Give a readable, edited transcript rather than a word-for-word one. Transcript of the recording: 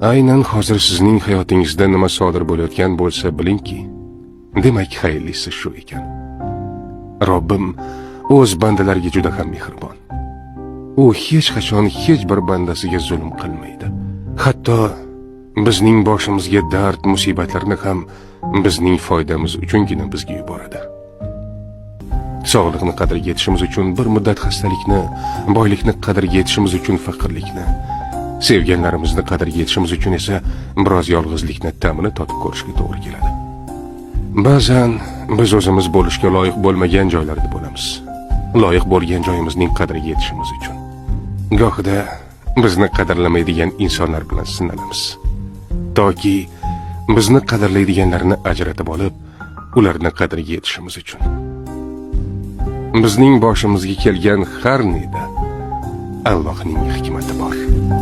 Aynan hozir sizning hayotingizda nima sodir bo'layotgan bo'lsa bilingki, demak xayrlisi shu ekan. Robbim o'z bandalariga juda ham mehribon. U hech qachon hech bir bandasiga zulm qilmaydi. Hatto bizning boshimizga dard, musibatlarni ham bizning foydamiz uchungina bizga yuboradi. Sog'liqni qadriga yetishimiz uchun bir muddat xastalikni, boylikni qadriga yetishimiz uchun faqirlikni, sevganlarimizni qadriga yetishimiz uchun esa biroz yolg'izlikni ta'mini totib ko'rishga to'g'ri keladi. Ba'zan biz o'zimiz bo'lishga loyiq bo'lmagan joylarda bo'lamiz. Loyiq bo'lgan joyimizning qadriga yetishimiz uchun. Gohida bizni qadrlamaydigan insonlar bilan sinalamiz. Toki bizni qadrlaydiganlarni ajratib olib, ularni qadriga yetishimiz uchun. Bizning boshimizga kelgan har neda Allohning hikmati bor.